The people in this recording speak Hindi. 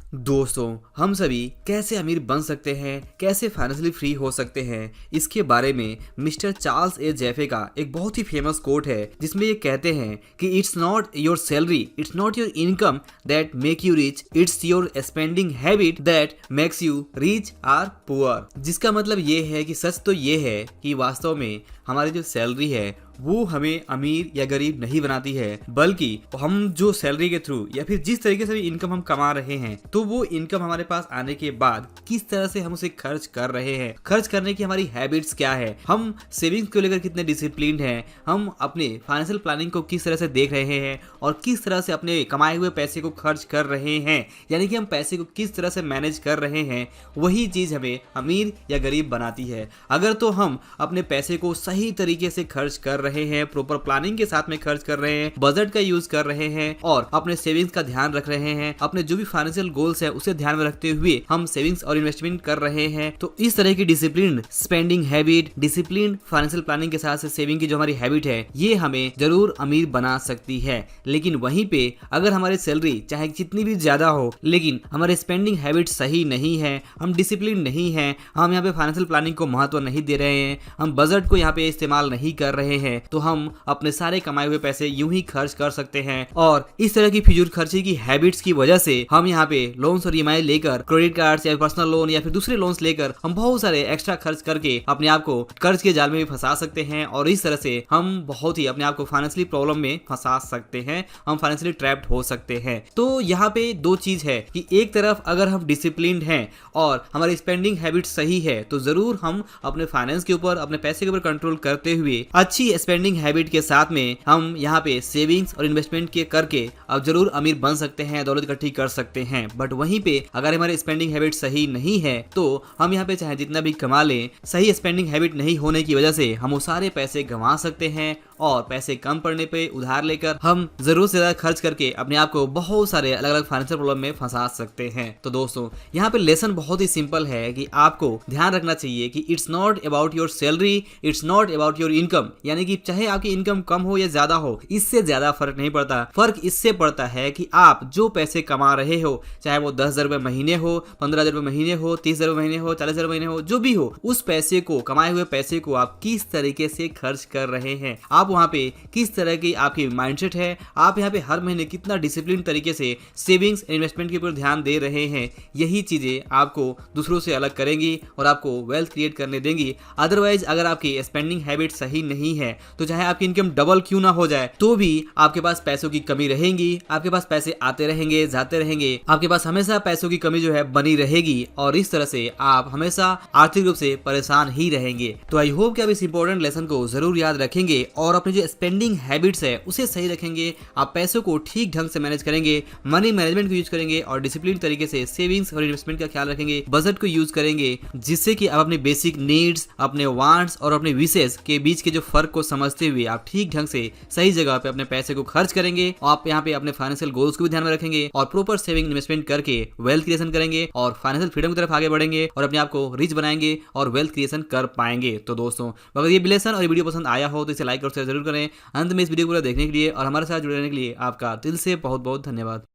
दोस्तों, हम सभी कैसे अमीर बन सकते हैं, कैसे फाइनेंशियली फ्री हो सकते हैं, इसके बारे में मिस्टर चार्ल्स ए जेफे का एक बहुत ही फेमस कोट है, जिसमें ये कहते हैं कि it's not your salary, it's not your income that make you rich, it's your spending habit that makes you rich or poor. जिसका मतलब ये है कि सच तो ये है कि वास्तव में हमारी जो सैलरी है वो हमें अमीर या गरीब नहीं बनाती है, बल्कि हम जो सैलरी के थ्रू या फिर जिस तरीके से भी इनकम हम कमा रहे हैं, तो वो इनकम हमारे पास आने के बाद किस तरह से हम उसे खर्च कर रहे हैं, खर्च करने की हमारी हैबिट्स क्या है, हम सेविंग्स को लेकर कितने डिसिप्लिन्ड हैं, हम अपने फाइनेंशियल प्लानिंग को किस तरह से देख रहे हैं और किस तरह से अपने कमाए हुए पैसे को खर्च कर रहे हैं, यानी कि हम पैसे को किस तरह से मैनेज कर रहे हैं, वही चीज हमें अमीर या गरीब बनाती है। अगर तो हम अपने पैसे को सही तरीके से खर्च कर रहे हैं, प्रॉपर प्लानिंग के साथ में खर्च कर रहे हैं, बजट का यूज कर रहे हैं और अपने सेविंग्स का ध्यान रख रहे हैं, अपने जो भी फाइनेंशियल गोल्स है उसे ध्यान में रखते हुए हम सेविंग्स और इन्वेस्टमेंट कर रहे हैं, तो इस तरह की discipline spending habit, discipline financial planning के साथ से सेविंग की जो हमारी हैबिट है, ये हमें जरूर अमीर बना सकती है। लेकिन वहीं पे अगर हमारी सैलरी चाहे जितनी भी ज्यादा हो, लेकिन हमारे स्पेंडिंग हैबिट सही नहीं है, हम डिसिप्लिन नहीं है, हम यहाँ पे फाइनेंशियल प्लानिंग को महत्व नहीं दे रहे हैं, हम बजट को यहाँ पे इस्तेमाल नहीं कर रहे हैं, तो हम अपने सारे कमाए हुए पैसे यूं ही खर्च कर सकते हैं। और इस तरह की फिजूल खर्ची की हैबिट्स की वजह से हम यहाँ पे लोन्स और ईएमआई लेकर, क्रेडिट कार्ड्स या पर्सनल लोन या फिर दूसरे लोन्स लेकर हम बहुत सारे एक्स्ट्रा खर्च करके अपने आप को कर्ज के जाल में भी फंसा सकते हैं और इस तरह से हम बहुत ही अपने आप को फाइनेंशियली प्रॉब्लम में फंसा सकते हैं, हम फाइनेंशियली ट्रैप्ड हो सकते हैं। तो यहाँ पे दो चीज है कि एक तरफ अगर हम डिसिप्लिन्ड हैं और हमारी स्पेंडिंग हैबिट सही है, तो जरूर हम अपने फाइनेंस के ऊपर, अपने पैसे के ऊपर कंट्रोल करते हुए अच्छी स्पेंडिंग हैबिट के साथ में हम यहाँ पे सेविंग्स और इन्वेस्टमेंट के करके अब जरूर अमीर बन सकते हैं, दौलत इकट्ठी कर सकते हैं। बट वहीं पे अगर हमारी स्पेंडिंग हैबिट सही नहीं है, तो हम यहाँ पे चाहे जितना भी कमा लें, सही स्पेंडिंग हैबिट नहीं होने की वजह से हम वो सारे पैसे गंवा सकते हैं और पैसे कम पड़ने पे उधार लेकर हम जरूरत से ज्यादा खर्च करके अपने आप को बहुत सारे अलग अलग फाइनेंशियल प्रॉब्लम में फंसा सकते हैं। तो दोस्तों, यहाँ पे लेसन बहुत ही सिंपल है कि आपको ध्यान रखना चाहिए कि it's not about your salary, it's not about your income, यानी कि चाहे आपकी इनकम कम हो या ज्यादा हो, इससे ज्यादा फर्क नहीं पड़ता। फर्क इससे पड़ता है कि आप जो पैसे कमा रहे हो, चाहे वो 10,000 रुपए महीने हो, 15,000 रुपए महीने हो, 30,000 रुपए महीने हो, 40,000 महीने हो, जो भी हो, उस पैसे को, कमाए हुए पैसे को आप किस तरीके से खर्च कर रहे हैं, आप वहां पे किस तरह की आपकी माइंडसेट है, आप यहाँ पे हर महीने कितना डिसिप्लिन तरीके से सेविंग्स इन्वेस्टमेंट के ऊपर ध्यान दे रहे हैं, यही चीजें आपको दूसरों से अलग करेंगी और आपको वेल्थ क्रिएट करने देंगी। अदरवाइज अगर आपकी स्पेंडिंग हैबिट सही नहीं है, तो चाहे आपकी इनकम डबल क्यों ना हो जाए, तो भी आपके पास पैसों की कमी रहेगी, आपके पास पैसे आते रहेंगे, जाते रहेंगे, आपके पास हमेशा पैसों की कमी जो है बनी रहेगी और इस तरह से आप हमेशा आर्थिक रूप से परेशान ही रहेंगे। तो आई होप कि आप इस इंपॉर्टेंट लेसन को जरूर याद रखेंगे और अपने जो स्पेंडिंग हैबिट्स है उसे सही रखेंगे, आप पैसों को ठीक ढंग से मैनेज करेंगे, मनी मैनेजमेंट को यूज करेंगे और डिसिप्लिन तरीके से सेविंग्स और इन्वेस्टमेंट का ख्याल रखेंगे, बजट को यूज करेंगे, जिससे कि आप अपने बेसिक नीड्स, अपने वांट्स और अपने विशेष के बीच के जो फर्क को समझते हुए आप ठीक ढंग से सही जगह पे अपने पैसे को खर्च करेंगे। आप यहाँ पे अपने फाइनेंशियल गोल्स को भी ध्यान में रखेंगे और प्रॉपर सेविंग इन्वेस्टमेंट करके वेल्थ क्रिएशन करेंगे और फाइनेंशियल फ्रीडम की तरफ आगे बढ़ेंगे और अपने आप को रिच बनाएंगे और वेल्थ क्रिएशन कर पाएंगे। तो दोस्तों, अगर ये लेसन और वीडियो पसंद आया हो तो इसे लाइक और शेयर जरूर करें। अंत में इस वीडियो को देखने के लिए और हमारे साथ जुड़े रहने के लिए आपका दिल से बहुत बहुत धन्यवाद।